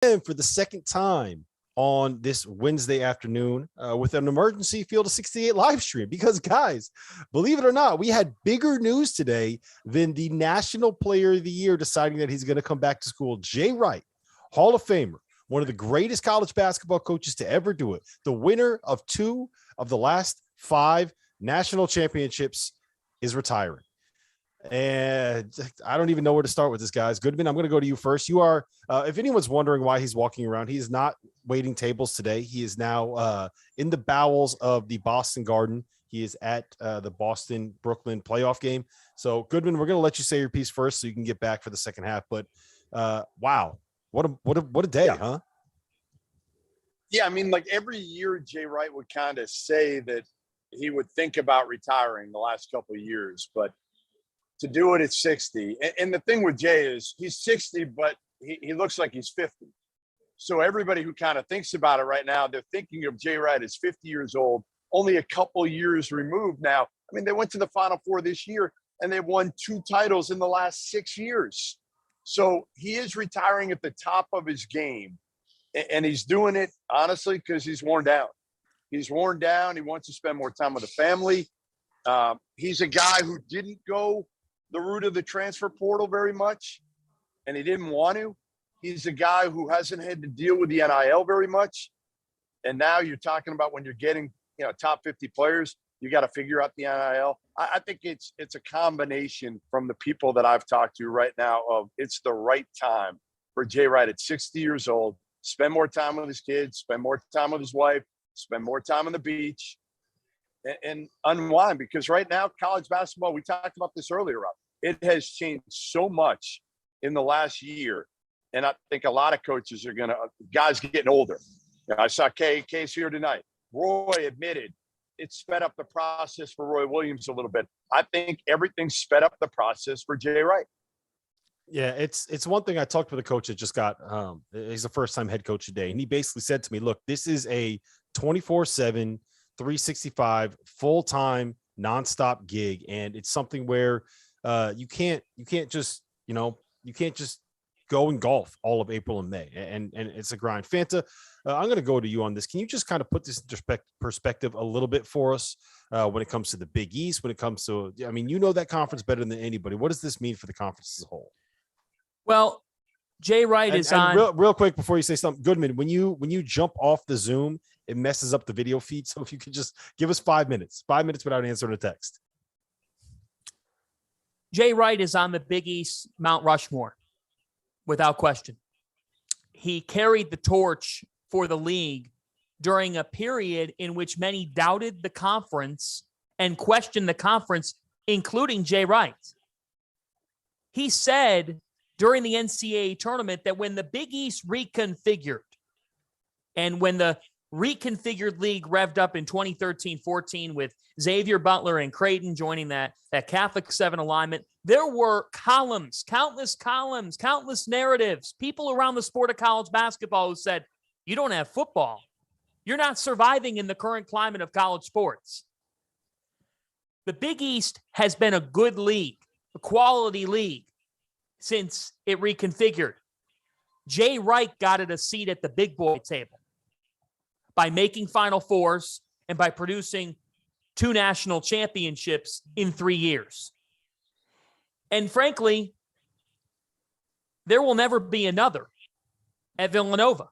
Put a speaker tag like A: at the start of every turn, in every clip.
A: And for the second time on this Wednesday afternoon with an emergency Field of 68 live stream, because guys, believe it or not, we had bigger news today than the National Player of the Year deciding that he's going to come back to school. Jay Wright, Hall of Famer, one of the greatest college basketball coaches to ever do it, the winner of 2 of the last 5 national championships, is retiring. And I don't even know where to start with this, guys. Goodman, I'm going to go to you first. You are, if anyone's wondering why he's walking around, he is not waiting tables today. He is now in the bowels of the Boston Garden. He is at the Boston-Brooklyn playoff game. So, Goodman, we're going to let you say your piece first so you can get back for the second half. But, wow, what a day, huh?
B: Yeah, I mean, like every year, Jay Wright would kind of say that he would think about retiring the last couple of years, but to do it at 60. And the thing with Jay is he's 60, but he looks like he's 50. So everybody who kind of thinks about it right now, they're thinking of Jay Wright as 50 years old, only a couple years removed now. I mean, they went to the Final Four this year, and they've won 2 titles in the last 6 years. So he is retiring at the top of his game. And he's doing it, honestly, because he's worn down. He's worn down. He wants to spend more time with the family. He's a guy who didn't go the route of the transfer portal very much, and he didn't want to. He's a guy who hasn't had to deal with the NIL very much. And now you're talking about when you're getting, top 50 players, you got to figure out the NIL. I think it's a combination from the people that I've talked to right now of it's the right time for Jay Wright at 60 years old, spend more time with his kids, spend more time with his wife, spend more time on the beach, and unwind. Because right now, college basketball, we talked about this earlier, Rob, it has changed so much in the last year. And I think a lot of coaches are guys getting older. I saw Case here tonight. Roy admitted it sped up the process for Roy Williams a little bit. I think everything sped up the process for Jay Wright.
A: Yeah, it's one thing. I talked with a coach that just got he's a first-time head coach today, and he basically said to me, look, this is a 24/7, 365, full-time, nonstop gig, and it's something where you can't just go and golf all of April and May, and it's a grind. Fanta, I'm going to go to you on this. Can you just kind of put this into perspective a little bit for us when it comes to the Big East, when it comes to, I mean, that conference better than anybody. What does this mean for the conference as a whole?
C: Well, Jay Wright is on.
A: Real quick before you say something, Goodman, when you jump off the Zoom, it messes up the video feed. So if you could just give us 5 minutes without answering a text.
C: Jay Wright is on the Big East Mount Rushmore, without question. He carried the torch for the league during a period in which many doubted the conference and questioned the conference, including Jay Wright. He said during the NCAA tournament that when the Big East reconfigured and when the reconfigured league revved up in 2013-14 with Xavier Butler and Creighton joining that Catholic 7 alignment, there were countless narratives, people around the sport of college basketball who said, you don't have football. You're not surviving in the current climate of college sports. The Big East has been a good league, a quality league, since it reconfigured. Jay Wright got it a seat at the big boy table by making Final Fours and by producing 2 national championships in 3 years. And frankly, there will never be another at Villanova.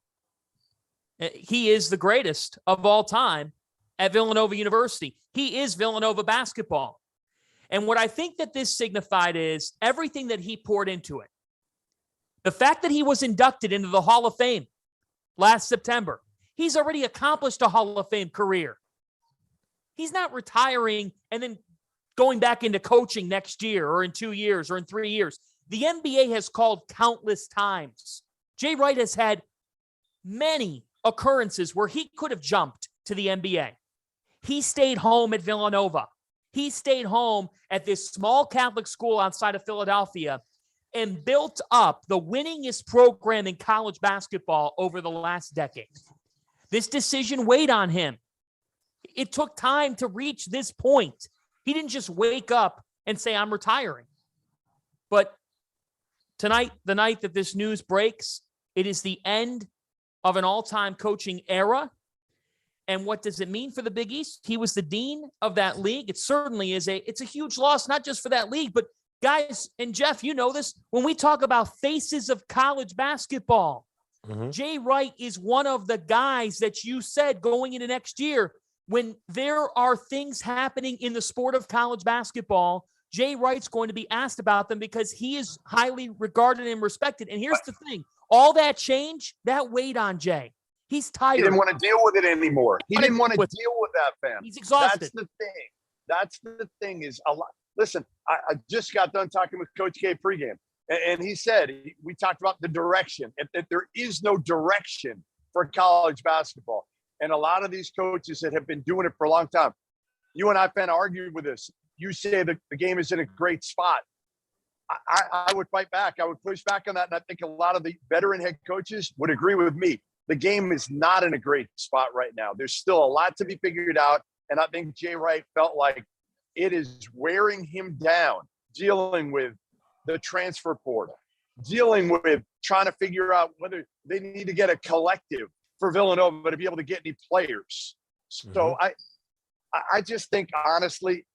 C: He is the greatest of all time at Villanova University. He is Villanova basketball. And what I think that this signified is everything that he poured into it. The fact that he was inducted into the Hall of Fame last September, he's already accomplished a Hall of Fame career. He's not retiring and then going back into coaching next year or in 2 years or in 3 years. The NBA has called countless times. Jay Wright has had many occurrences where he could have jumped to the NBA. He stayed home at Villanova. He stayed home at this small Catholic school outside of Philadelphia and built up the winningest program in college basketball over the last decade. This decision weighed on him. It took time to reach this point. He didn't just wake up and say, I'm retiring. But tonight, the night that this news breaks, It is the end of an all-time coaching era. And what does it mean for the Big East? He was the dean of that league. It certainly is it's a huge loss, not just for that league, but guys, and Jeff, you know this, when we talk about faces of college basketball, Jay Wright is one of the guys that you said going into next year, when there are things happening in the sport of college basketball, Jay Wright's going to be asked about them because he is highly regarded and respected. And here's the thing, all that change, that weighed on Jay. He's tired.
B: He didn't want to deal with it anymore. He didn't want to deal with that, fam.
C: He's exhausted.
B: That's the thing is a lot. Listen, I just got done talking with Coach K pregame, and he said, we talked about the direction, that there is no direction for college basketball. And a lot of these coaches that have been doing it for a long time, you and I, Fanta, argued with this. You say that the game is in a great spot. I would fight back. I would push back on that. And I think a lot of the veteran head coaches would agree with me. The game is not in a great spot right now. There's still a lot to be figured out. And I think Jay Wright felt like it is wearing him down, dealing with the transfer portal, dealing with trying to figure out whether they need to get a collective for Villanova to be able to get any players. So I just think, honestly,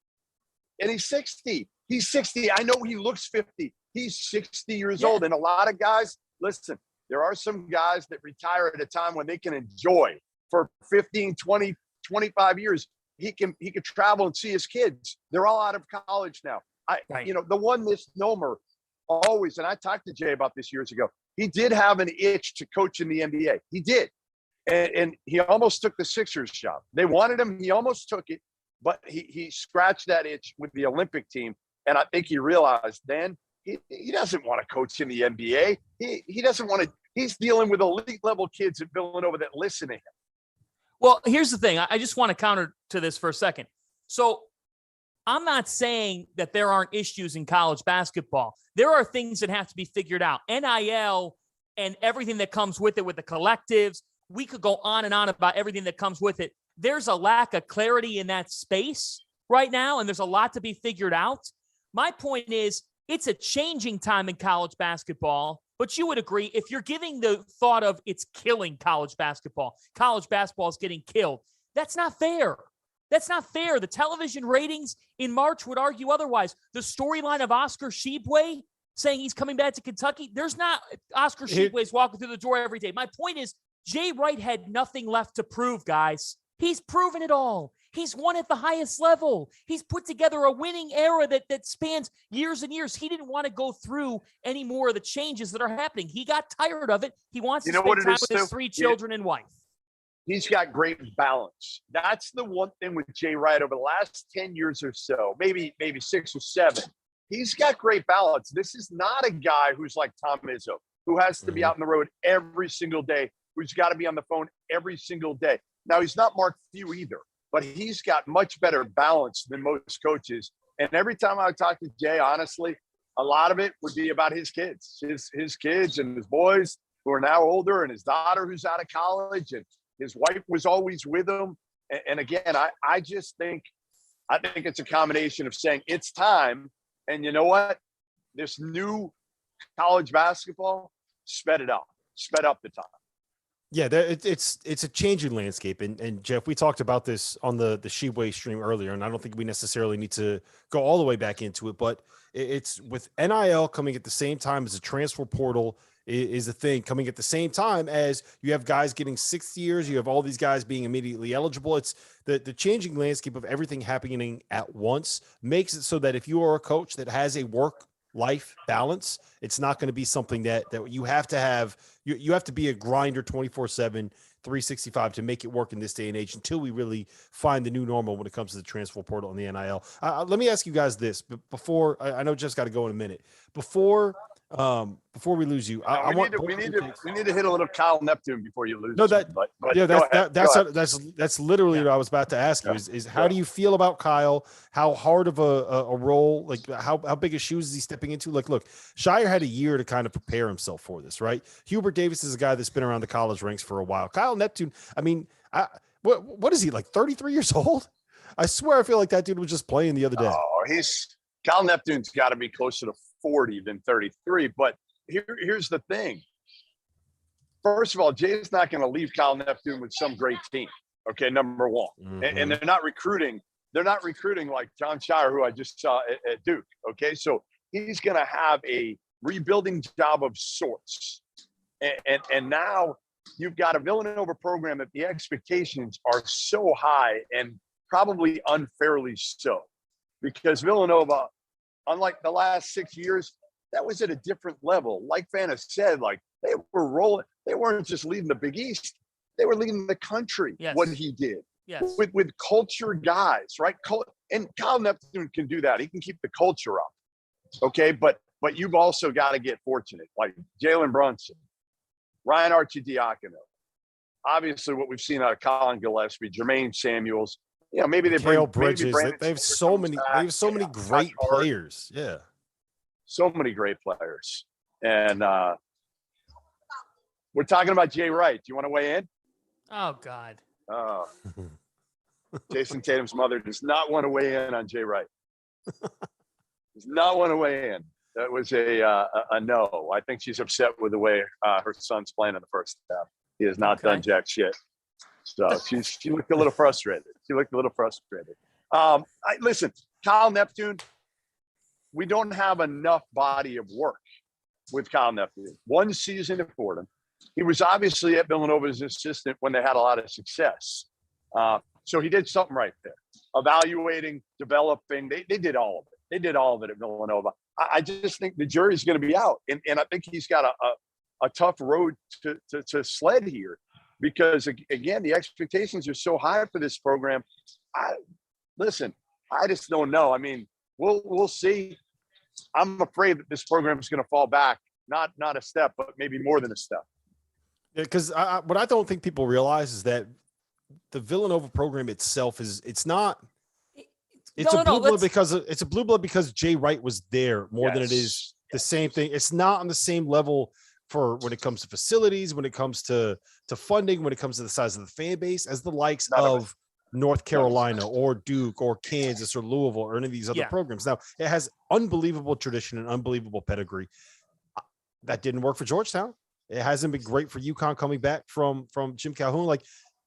B: and he's 60. He's 60. I know he looks 50. He's 60 years old. And a lot of guys, listen, there are some guys that retire at a time when they can enjoy for 15, 20, 25 years. He can travel and see his kids. They're all out of college now. You know, the one misnomer always, and I talked to Jay about this years ago, he did have an itch to coach in the NBA. He did. And he almost took the Sixers job. They wanted him. He almost took it, but he scratched that itch with the Olympic team. And I think he realized then he doesn't want to coach in the NBA. He doesn't want to. He's dealing with elite level kids at Villanova that listen to him.
C: Well, here's the thing. I just want to counter to this for a second. So I'm not saying that there aren't issues in college basketball. There are things that have to be figured out. NIL and everything that comes with it, with the collectives. We could go on and on about everything that comes with it. There's a lack of clarity in that space right now, and there's a lot to be figured out. My point is, it's a changing time in college basketball, but you would agree, if you're giving the thought of it's killing college basketball is getting killed, that's not fair. That's not fair. The television ratings in March would argue otherwise. The storyline of Oscar Tshiebwe saying he's coming back to Kentucky, there's not Oscar Tshiebwe's walking through the door every day. My point is, Jay Wright had nothing left to prove, guys. He's proven it all. He's won at the highest level. He's put together a winning era that spans years and years. He didn't want to go through any more of the changes that are happening. He got tired of it. He wants to spend time with his 3 children and wife.
B: He's got great balance. That's the one thing with Jay Wright over the last 10 years or so, maybe 6 or 7. He's got great balance. This is not a guy who's like Tom Izzo, who has to be out on the road every single day, who's got to be on the phone every single day. Now, he's not Mark Few either, but he's got much better balance than most coaches. And every time I talk to Jay, honestly, a lot of it would be about his kids, his kids and his boys who are now older, and his daughter who's out of college, and his wife was always with him. And again, I just think it's a combination of saying it's time. And you know what? This new college basketball sped up the time.
A: Yeah, it's a changing landscape. And Jeff, we talked about this on the Tshiebwe stream earlier, and I don't think we necessarily need to go all the way back into it, but it's with NIL coming at the same time as the transfer portal is a thing, coming at the same time as you have guys getting 6 years, you have all these guys being immediately eligible. It's the changing landscape of everything happening at once makes it so that if you are a coach that has a work-life balance, it's not going to be something that you have to have. You have to be a grinder 24/7, 365 to make it work in this day and age until we really find the new normal when it comes to the transfer portal and the NIL. Let me ask you guys this, but before I know Jeff's got to go in a minute. Before we lose you,
B: we need to hit a little Kyle Neptune before you lose.
A: No,
B: that's
A: that's literally what I was about to ask you. Is how do you feel about Kyle? How hard of a role? Like how big of shoes is he stepping into? Like, look, Shire had a year to kind of prepare himself for this, right? Hubert Davis is a guy that's been around the college ranks for a while. Kyle Neptune, I mean, what is he, like 33 years old? I swear, I feel like that dude was just playing the other day.
B: Oh, Kyle Neptune's got to be closer to 40 than 33. But here's the thing. first of all, Jay's not going to leave Kyle Neptune with some great team. Okay, number one. And they're not recruiting. They're not recruiting like John Shire, who I just saw at Duke. Okay, so he's going to have a rebuilding job of sorts. And now you've got a Villanova program that the expectations are so high and probably unfairly so, because Villanova, unlike the last 6 years, that was at a different level. Like Fanta said, like they were rolling. They weren't just leading the Big East. They were leading the country.
C: Yes.
B: What he did.
C: Yes.
B: With culture guys, right? And Kyle Neptune can do that. He can keep the culture up. Okay, but you've also got to get fortunate, like Jalen Brunson, Ryan Arcidiacono. Obviously, what we've seen out of Colin Gillespie, Jermaine Samuels. Maybe they bring
A: Bridges. They have so many. They have so many great players. Yeah,
B: so many great players. And we're talking about Jay Wright. Do you want to weigh in?
C: Oh God.
B: Oh. Jason Tatum's mother does not want to weigh in on Jay Wright. Does not want to weigh in. That was a no. I think she's upset with the way her son's playing in the first half. He has not done jack shit. So she looked a little frustrated. Listen, Kyle Neptune, we don't have enough body of work with Kyle Neptune. One season at Fordham. He was obviously at Villanova as an assistant when they had a lot of success. So he did something right there. Evaluating, developing, they did all of it. They did all of it at Villanova. I just think the jury's going to be out. And I think he's got a tough road to sled here because, again, the expectations are so high for this program. I just don't know. I mean, we'll see. I'm afraid that this program is going to fall back, not a step, but maybe more than a step.
A: Yeah, because what I don't think people realize is that the Villanova program itself it's not. It's a blue blood because Jay Wright was there more than it is the same thing. It's not on the same level for when it comes to facilities, when it comes to funding, when it comes to the size of the fan base, as the likes of North Carolina or Duke or Kansas or Louisville or any of these other programs. Now, it has unbelievable tradition and unbelievable pedigree. That didn't work for Georgetown. It hasn't been great for UConn coming back from Jim Calhoun. Like,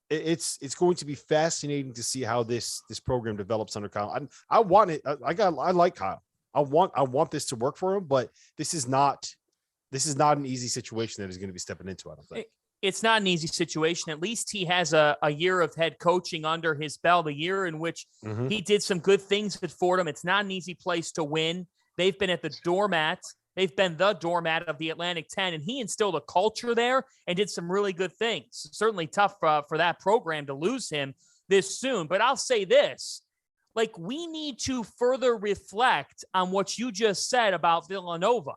A: it's going to be fascinating to see how this program develops under Kyle. I want it. I like Kyle. I want this to work for him, but this is not an easy situation that he's going to be stepping into. I don't think
C: it's not an easy situation. At least he has a year of head coaching under his belt, a year in which he did some good things at Fordham. It's not an easy place to win. They've been at the doormat. They've been the doormat of the Atlantic 10, and he instilled a culture there and did some really good things. Certainly tough for that program to lose him this soon. But I'll say this, like, we need to further reflect on what you just said about Villanova.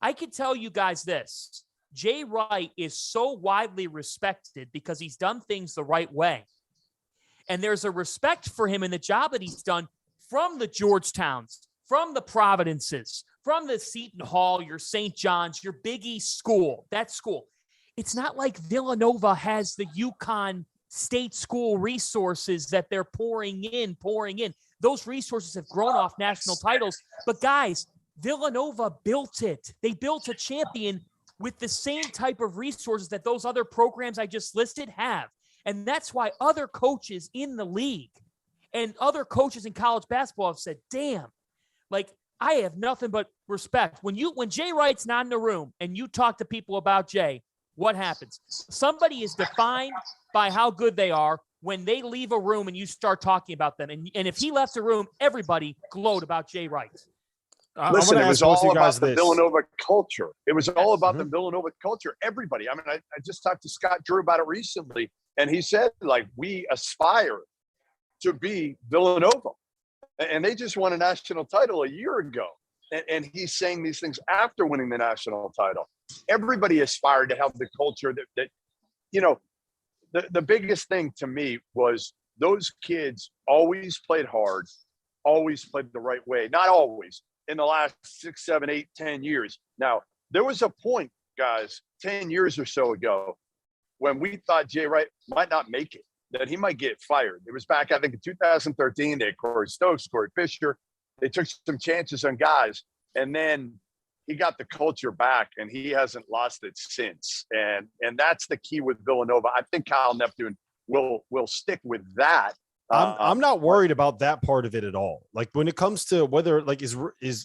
C: I can tell you guys this. Jay Wright is so widely respected because he's done things the right way. And there's a respect for him in the job that he's done from the Georgetowns, from the Providences, from the Seton Hall, your St. John's, your Big East school, that school. It's not like Villanova has the UConn state school resources that they're pouring in. Those resources have grown off national titles. But guys, Villanova built it. They built a champion with the same type of resources that those other programs I just listed have. And that's why other coaches in the league and other coaches in college basketball have said, damn, like, I have nothing but respect. When Jay Wright's not in the room and you talk to people about Jay, what happens? Somebody is defined by how good they are when they leave a room and you start talking about them. And if he left the room, everybody glowed about Jay Wright.
B: Listen, it was all about the Villanova culture. It was all about the Villanova culture. Everybody. I mean, I just talked to Scott Drew about it recently, and he said, like, we aspire to be Villanova. And they just won a national title a year ago. And he's saying these things after winning the national title. Everybody aspired to have the culture that the biggest thing to me was those kids always played hard, always played the right way. Not always. In the last 6, 7, 8, 10 years. Now, there was a point, guys, 10 years or so ago when we thought Jay Wright might not make it, that he might get fired. It was back, I think, in 2013. They had Corey Stokes, Corey Fisher. They took some chances on guys. And then he got the culture back, and he hasn't lost it since. And that's the key with Villanova. I think Kyle Neptune will stick with that.
A: I'm not worried about that part of it at all. Like when it comes to whether like is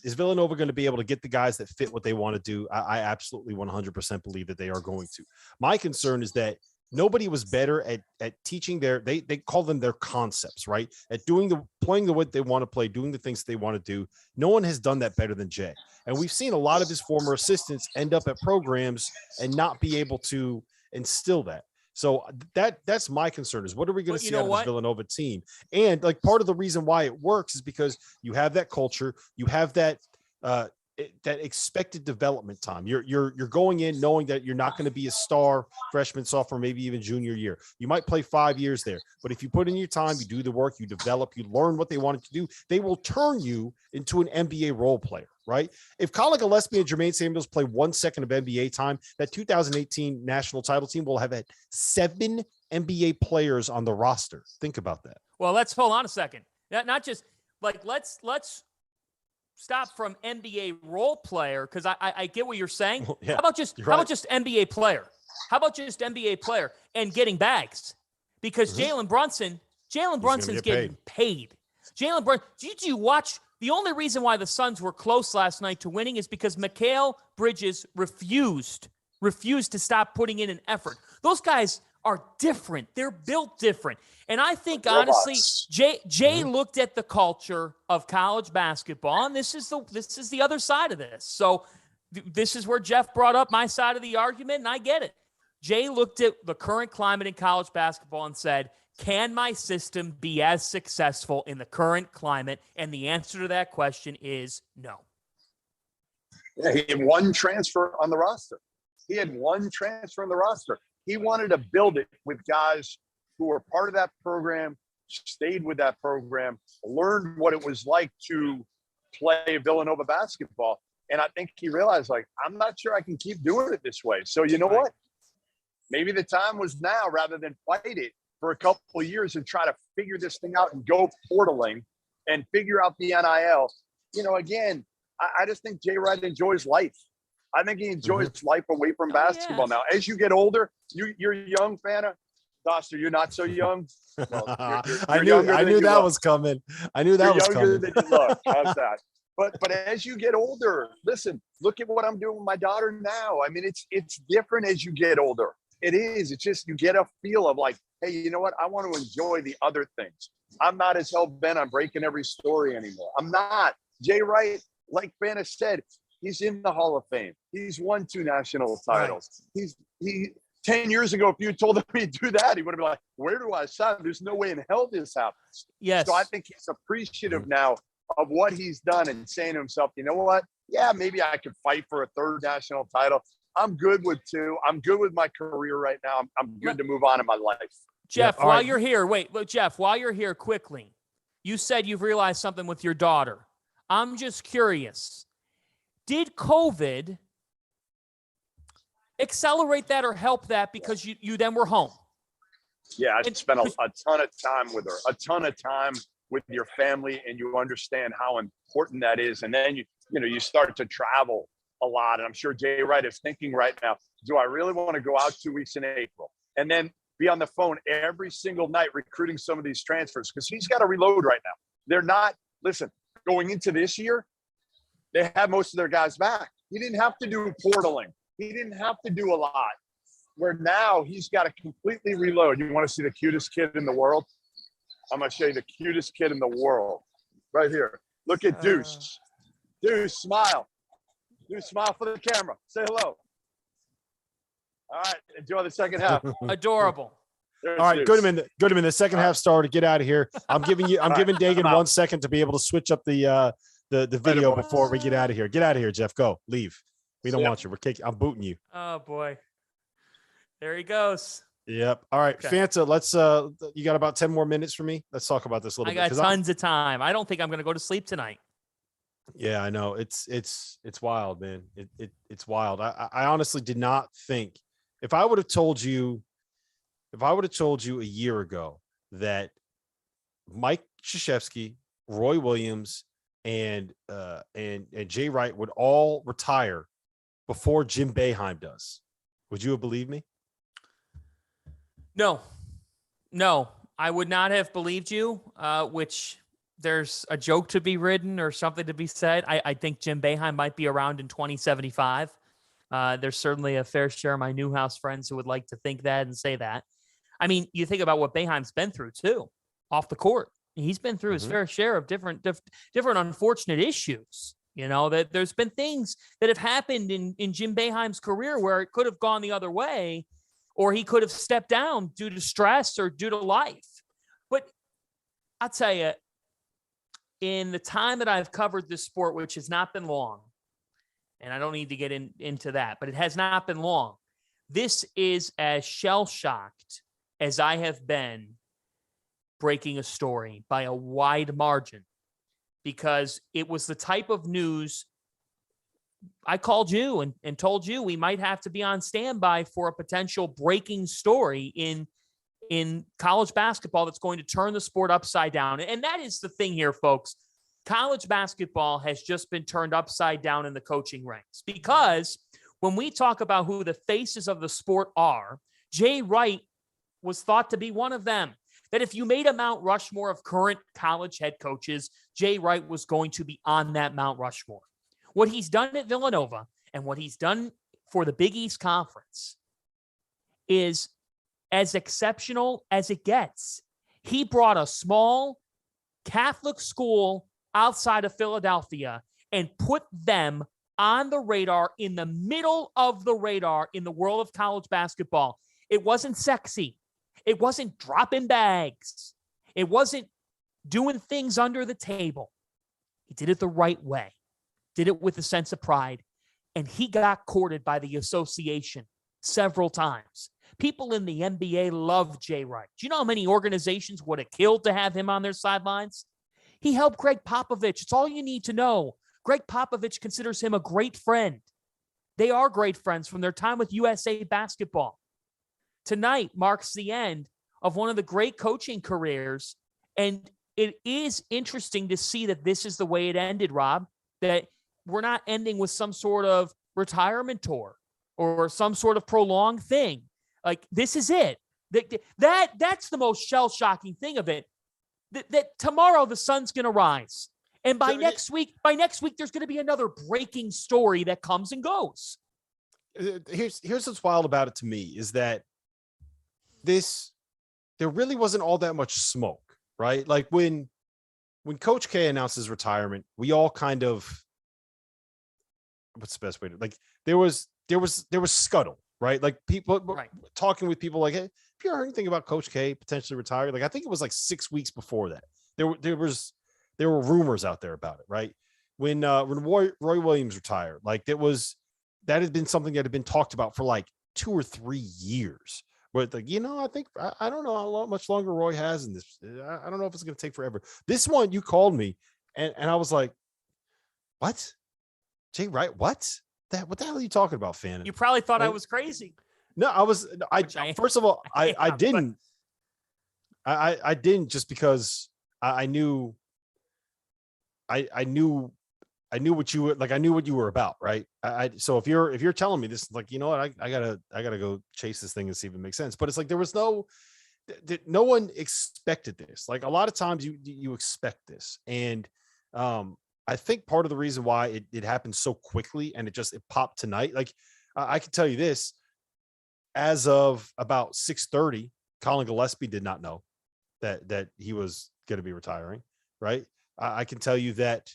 A: Villanova going to be able to get the guys that fit what they want to do? I absolutely 100% believe that they are going to. My concern is that nobody was better at teaching they call them their concepts, right? At playing the way they want to play, doing the things they want to do. No one has done that better than Jay. And we've seen a lot of his former assistants end up at programs and not be able to instill that. So that's my concern is what are we going to see out of this Villanova team? And like part of the reason why it works is because you have that culture, you have that that expected development time. You're going in knowing that you're not going to be a star freshman, sophomore, maybe even junior year. You might play 5 years there, but if you put in your time, you do the work, you develop, you learn what they wanted to do, they will turn you into an NBA role player, right? If Colin Gillespie and Jermaine Samuels play 1 second of NBA time, that 2018 national title team will have had 7 NBA players on the roster. Think about that.
C: Well, let's hold on a second. Not just like let's stop from NBA role player because I get what you're saying. Well, yeah, how about just NBA player? How about just NBA player and getting bags? Because Jalen Brunson's getting paid. Jalen Brunson, did you watch? The only reason why the Suns were close last night to winning is because Mikal Bridges refused to stop putting in an effort. Those guys are different. They're built different. And I think, honestly, Jay looked at the culture of college basketball, and this is the other side of this. So this is where Jeff brought up my side of the argument, and I get it. Jay looked at the current climate in college basketball and said, can my system be as successful in the current climate? And the answer to that question is no.
B: Yeah, he had one transfer on the roster. He wanted to build it with guys who were part of that program, stayed with that program, learned what it was like to play Villanova basketball. And I think he realized, like, I'm not sure I can keep doing it this way. So you know what? Maybe the time was now rather than fight it for a couple of years and try to figure this thing out and go portaling and figure out the NIL. You know, again, I just think Jay Wright enjoys life. I think he enjoys life away from basketball now. As you get older, you're young, Fanta. Dauster, you're not so young. Well, you're
A: I knew that was coming. I knew that was coming.
B: Than you look. How's that? But as you get older, listen, look at what I'm doing with my daughter now. I mean, it's different as you get older. It is. It's just you get a feel of like, hey, you know what? I want to enjoy the other things. I'm not as hell-bent on breaking every story anymore. I'm not. Jay Wright, like Fanta said, he's in the Hall of Fame. He's won 2 national titles. Right. He 10 years ago, if you told him he'd do that, he would have been like, where do I sign? There's no way in hell this happens.
C: Yes.
B: So I think he's appreciative now of what he's done and saying to himself, you know what? Yeah, maybe I could fight for a 3rd national title. I'm good with 2. I'm good with my career right now. I'm good to move on in my life.
C: Jeff, while you're here, Jeff, while you're here quickly, you said you've realized something with your daughter. I'm just curious. Did COVID accelerate that or help that because you then were home?
B: Yeah, I spent a ton of time with her, a ton of time with your family, and you understand how important that is. And then you start to travel a lot. And I'm sure Jay Wright is thinking right now, do I really want to go out 2 weeks in April? And then be on the phone every single night recruiting some of these transfers because he's got to reload right now. They're not, listen, going into this year, they have most of their guys back. He didn't have to do portaling. He didn't have to do a lot. Where now he's got to completely reload. You want to see the cutest kid in the world? I'm going to show you the cutest kid in the world. Right here. Look at Deuce. Deuce, smile. Deuce, smile for the camera. Say hello. All right. Enjoy the second half.
C: Adorable.
B: There's
A: all right, Goodman, the second half started. Get out of here. I'm giving Dagan 1 second to be able to switch up the video before we get out of here. Get out of here, Jeff. Go. Leave. We don't want you. I'm booting you.
C: Oh boy. There he goes.
A: Yep. All right, okay. Fanta, let's you got about 10 more minutes for me. Let's talk about this a little bit.
C: I got tons of time. I don't think I'm going to go to sleep tonight.
A: Yeah, I know. It's wild, man. It's wild. I honestly did not think if I would have told you a year ago that Mike Krzyzewski, Roy Williams, and Jay Wright would all retire before Jim Boeheim does, would you have believed me?
C: No, I would not have believed you, which there's a joke to be written or something to be said. I think Jim Boeheim might be around in 2075. There's certainly a fair share of my Newhouse friends who would like to think that and say that. I mean, you think about what Boeheim's been through too, off the court. He's been through his fair share of different unfortunate issues. That there's been things that have happened in Jim Boeheim's career where it could have gone the other way, or he could have stepped down due to stress or due to life. But I'll tell you, in the time that I've covered this sport, which has not been long, and I don't need to get into that, but it has not been long, this is as shell-shocked as I have been breaking a story by a wide margin, because it was the type of news I called you and told you we might have to be on standby for a potential breaking story in college basketball that's going to turn the sport upside down. And that is the thing here, folks. College basketball has just been turned upside down in the coaching ranks, because when we talk about who the faces of the sport are, Jay Wright was thought to be one of them. That if you made a Mount Rushmore of current college head coaches, Jay Wright was going to be on that Mount Rushmore. What he's done at Villanova and what he's done for the Big East Conference is as exceptional as it gets. He brought a small Catholic school outside of Philadelphia and put them on the radar, in the middle of the radar in the world of college basketball. It wasn't sexy. It wasn't dropping bags. It wasn't doing things under the table. He did it the right way, did it with a sense of pride, and he got courted by the association several times. People in the NBA love Jay Wright. Do you know how many organizations would have killed to have him on their sidelines? He helped Greg Popovich. It's all you need to know. Greg Popovich considers him a great friend. They are great friends from their time with USA Basketball. Tonight marks the end of one of the great coaching careers, and it is interesting to see that this is the way it ended, Rob, that we're not ending with some sort of retirement tour or some sort of prolonged thing. Like, this is it. That's the most shell-shocking thing of it. That tomorrow the sun's going to rise. And by next week, there's going to be another breaking story that comes and goes.
A: Here's what's wild about it to me is that there really wasn't all that much smoke, right? Like when Coach K announced his retirement, we all kind of, what's the best way to, like, there was scuttle, right? Like people talking with people like, hey, have you heard anything about Coach K potentially retiring? Like, I think it was like 6 weeks before that. There were rumors out there about it, right? When Roy Williams retired, like that had been something that had been talked about for like 2 or 3 years. But like, I don't know how much longer Roy has in this. I don't know if it's going to take forever. This one, you called me and I was like, what? Jay Wright? What the hell are you talking about, Fan?
C: You probably thought I was crazy.
A: No, first of all, I didn't. I didn't, just because I knew what you were like. I knew what you were about, right? So if you're telling me this, like, you know what, I gotta go chase this thing and see if it makes sense. But it's like there was no one expected this. Like, a lot of times you expect this, and I think part of the reason why it happened so quickly and it popped tonight. Like, I can tell you this: as of about 6:30, Colin Gillespie did not know that he was going to be retiring, right? I can tell you that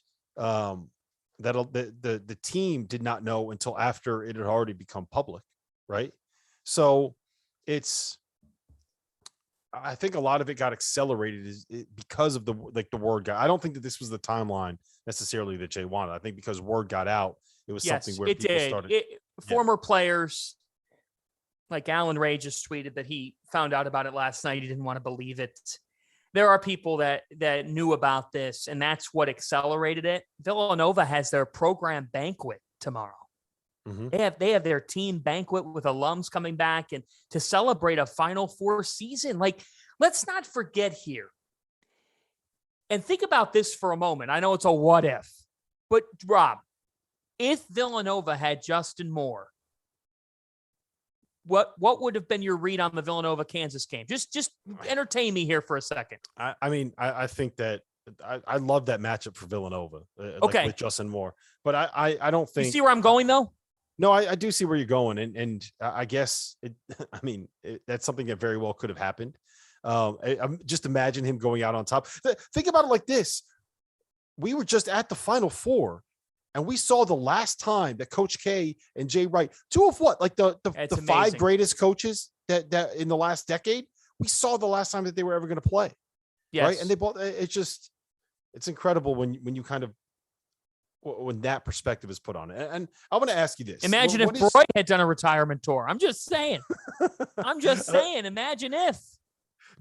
A: that the team did not know until after it had already become public, right? So I think a lot of it got accelerated because of the word got. I don't think that this was the timeline necessarily that Jay wanted. I think because word got out, it was something where people started.
C: Former players like Alan Ray just tweeted that he found out about it last night. He didn't want to believe it. There are people that knew about this, and that's what accelerated it. Villanova has their program banquet tomorrow. Mm-hmm. They have their team banquet with alums coming back and to celebrate a Final Four season. Like, let's not forget here. And think about this for a moment. I know it's a what if, but Rob, if Villanova had Justin Moore, what would have been your read on the Villanova-Kansas game? Just entertain me here for a second.
A: I think that I love that matchup for Villanova,
C: Okay.
A: with Justin Moore. But I don't think
C: you see where I'm going though.
A: No, I do see where you're going, and I guess that's something that very well could have happened. Just imagine him going out on top. Think about it like this: we were just at the Final Four, and we saw the last time that Coach K and Jay Wright, two of what, like the five greatest coaches that in the last decade, we saw the last time that they were ever going to play.
C: Yes.
A: Right, and they both. It's incredible when you kind of. When that perspective is put on it. And I want to ask you this.
C: Imagine if Freud had done a retirement tour. I'm just saying. Imagine if.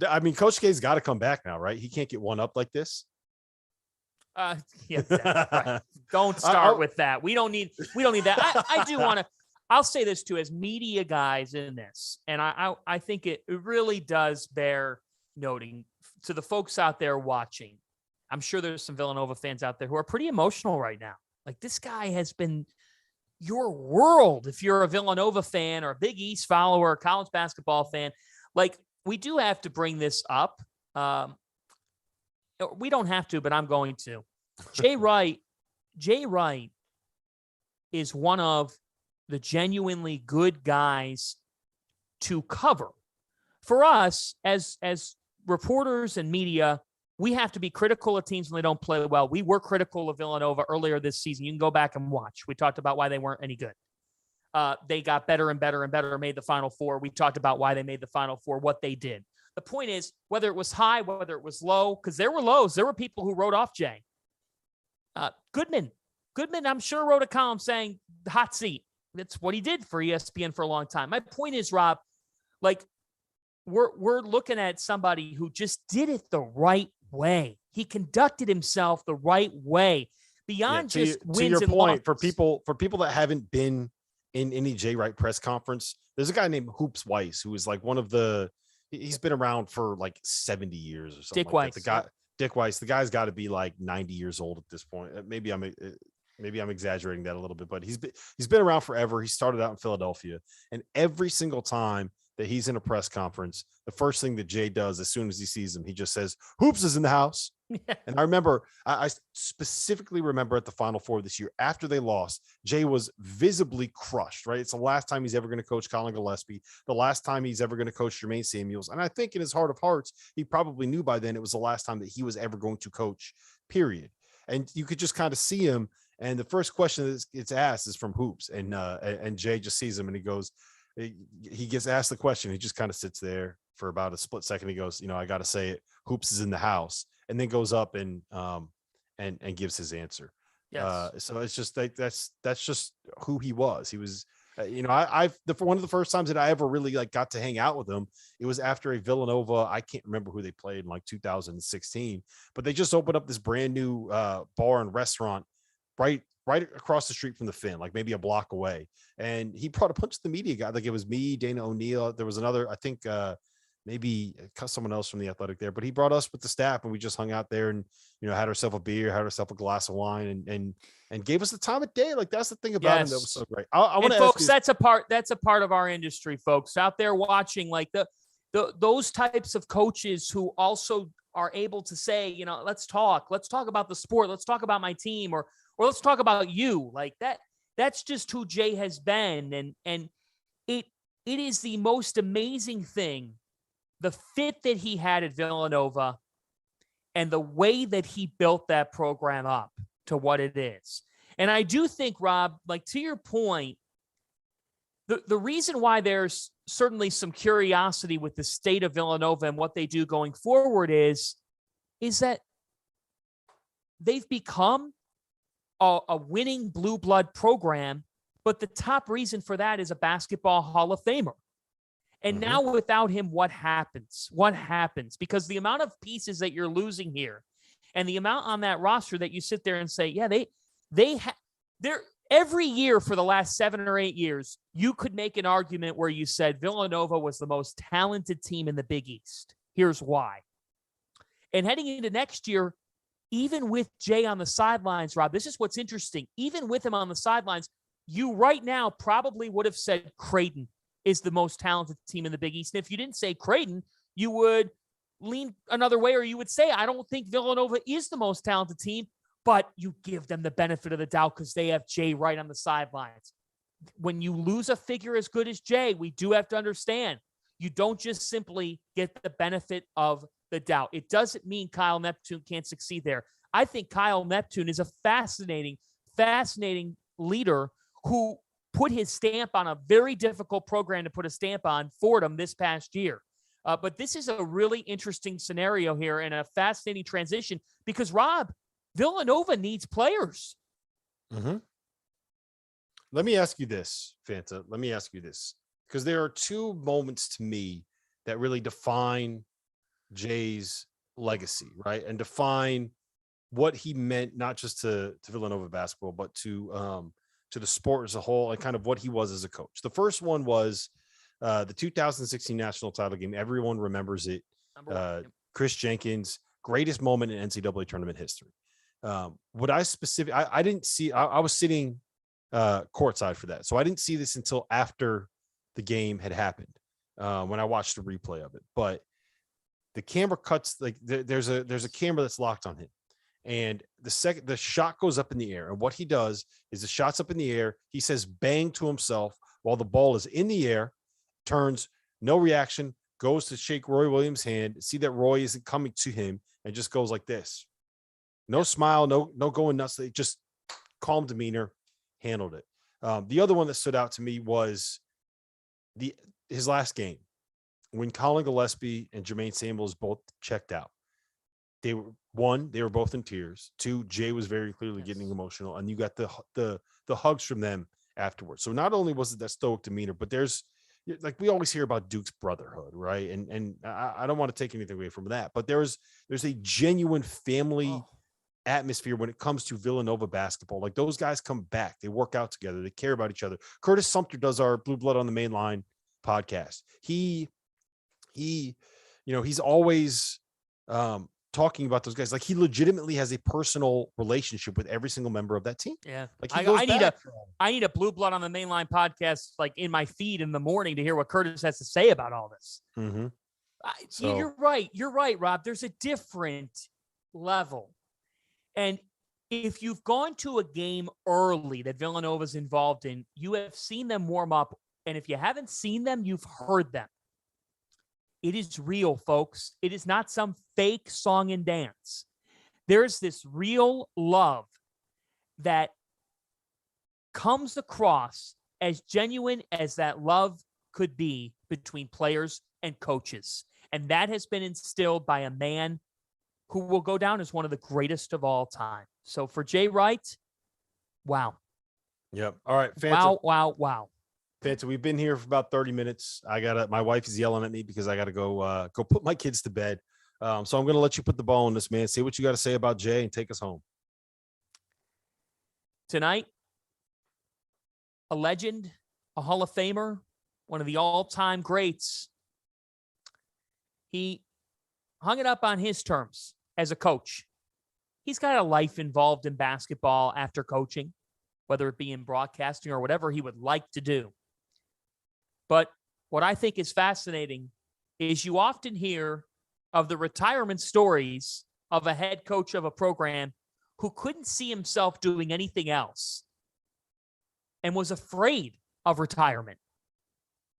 A: I mean, Coach K's got to come back now, right? He can't get one up like this.
C: Yeah, right. Don't start with that. We don't need that. I do want to, I'll say this too, as media guys in this, and I think it really does bear noting to the folks out there watching. I'm sure there's some Villanova fans out there who are pretty emotional right now. Like, this guy has been your world. If you're a Villanova fan or a Big East follower, or college basketball fan, like, we do have to bring this up. We don't have to, but I'm going to. Jay Wright is one of the genuinely good guys to cover. For us as reporters and media, we have to be critical of teams when they don't play well. We were critical of Villanova earlier this season. You can go back and watch. We talked about why they weren't any good. They got better and better and better, made the Final Four. We talked about why they made the Final Four, what they did. The point is, whether it was high, whether it was low, because there were lows. There were people who wrote off Jay. Goodman, I'm sure, wrote a column saying hot seat. That's what he did for ESPN for a long time. My point is, Rob, like, we're looking at somebody who just did it the right way. He conducted himself the right way beyond just wins and losses. To your point,
A: for people that haven't been in any Jay Wright press conference, there's a guy named Hoops Weiss who is like he's been around for like 70 years or something. Dick Weiss, the guy's got to be like 90 years old at this point. Maybe I'm exaggerating that a little bit, but he's been around forever. He started out in Philadelphia, and every single time that he's in a press conference, the first thing that Jay does as soon as he sees him, he just says, "Hoops is in the house." And I remember, I specifically remember at the Final Four this year, after they lost, Jay was visibly crushed, right? It's the last time he's ever going to coach Colin Gillespie, the last time he's ever going to coach Jermaine Samuels. And I think in his heart of hearts, he probably knew by then it was the last time that he was ever going to coach, period. And you could just kind of see him. And the first question that gets asked is from Hoops. And Jay just sees him and he gets asked the question. He just kind of sits there for about a split second. He goes, I got to say it. Hoops is in the house. And then goes up and gives his answer.
C: Yes.
A: So it's just like that's just who he was. He was, for one of the first times that I ever really got to hang out with him, it was after a Villanova. I can't remember who they played in 2016, but they just opened up this brand new bar and restaurant right across the street from the Finn, like maybe a block away. And he brought a bunch of the media guys. Like, it was me, Dana O'Neill. There was another, I think, maybe someone else from the Athletic there, but he brought us with the staff, and we just hung out there and, had ourselves a beer, had ourselves a glass of wine, and gave us the time of day. Like, that's the thing about him that was so great. I want to,
C: folks, that's a part of our industry, folks out there watching, like those types of coaches who also are able to say, let's talk about the sport. Let's talk about my team, or let's talk about you, like that. That's just who Jay has been. And it is the most amazing thing, the fit that he had at Villanova and the way that he built that program up to what it is. And I do think, Rob, like, to your point, the reason why there's certainly some curiosity with the state of Villanova and what they do going forward is that they've become a winning blue blood program, but the top reason for that is a basketball Hall of Famer. And now without him, what happens? Because the amount of pieces that you're losing here and the amount on that roster that you sit there and say, yeah, they're every year for the last 7 or 8 years, you could make an argument where you said Villanova was the most talented team in the Big East. Here's why. And heading into next year, even with Jay on the sidelines, Rob, this is what's interesting. Even with him on the sidelines, you right now probably would have said Creighton is the most talented team in the Big East. And if you didn't say Creighton, you would lean another way, or you would say, I don't think Villanova is the most talented team, but you give them the benefit of the doubt because they have Jay Wright on the sidelines. When you lose a figure as good as Jay, we do have to understand you don't just simply get the benefit of the doubt. It doesn't mean Kyle Neptune can't succeed there. I think Kyle Neptune is a fascinating leader who put his stamp on a very difficult program to put a stamp on, Fordham, this past year. But this is a really interesting scenario here and a fascinating transition because, Rob, Villanova needs players.
A: Mm-hmm. Let me ask you this, Fanta. Let me ask you this, because there are two moments to me that really define Jay's legacy, right? And define what he meant, not just to Villanova basketball, but to the sport as a whole and kind of what he was as a coach. The first one was the 2016 national title game. Everyone remembers it. Chris Jenkins, greatest moment in NCAA tournament history. What I didn't see, I was sitting courtside for that. So I didn't see this until after the game had happened when I watched the replay of it. But the camera cuts, like there's a camera that's locked on him. And the shot goes up in the air. And what he does is the shot's up in the air. He says bang to himself while the ball is in the air, turns, no reaction, goes to shake Roy Williams' hand, see that Roy isn't coming to him, and just goes like this. No smile, no going nuts. Just calm demeanor, handled it. The other one that stood out to me was his last game when Colin Gillespie and Jermaine Samuels both checked out. They were both in tears. Two, Jay was very clearly getting emotional, and you got the hugs from them afterwards. So not only was it that stoic demeanor, but there's, like, we always hear about Duke's brotherhood, right? And I don't want to take anything away from that, but there's a genuine family atmosphere when it comes to Villanova basketball. Like, those guys come back, they work out together, they care about each other. Curtis Sumter does our Blue Blood on the Main Line podcast. He's always talking about those guys. Like, he legitimately has a personal relationship with every single member of that team.
C: Yeah.
A: Like,
C: I need a Blue Blood on the Mainline podcast, like, in my feed in the morning to hear what Curtis has to say about all this.
A: Mm-hmm.
C: You're right. You're right, Rob. There's a different level. And if you've gone to a game early that Villanova's involved in, you have seen them warm up. And if you haven't seen them, you've heard them. It is real, folks. It is not some fake song and dance. There's this real love that comes across as genuine as that love could be between players and coaches. And that has been instilled by a man who will go down as one of the greatest of all time. So for Jay Wright, wow.
A: Yep. All right. Fanta.
C: Wow.
A: Fanta, we've been here for about 30 minutes. My wife is yelling at me because I got to go put my kids to bed. So I'm going to let you put the ball on this, man. Say what you got to say about Jay and take us home.
C: Tonight, a legend, a Hall of Famer, one of the all-time greats. He hung it up on his terms as a coach. He's got a life involved in basketball after coaching, whether it be in broadcasting or whatever he would like to do. But what I think is fascinating is you often hear of the retirement stories of a head coach of a program who couldn't see himself doing anything else and was afraid of retirement.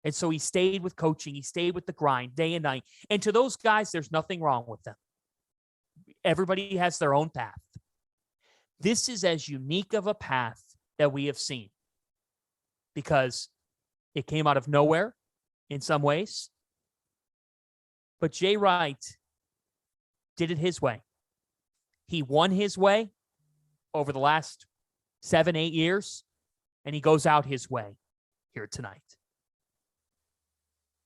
C: And so he stayed with coaching. He stayed with the grind day and night. And to those guys, there's nothing wrong with them. Everybody has their own path. This is as unique of a path that we have seen because it came out of nowhere in some ways. But Jay Wright did it his way. He won his way over the last 7-8 years, and he goes out his way here tonight.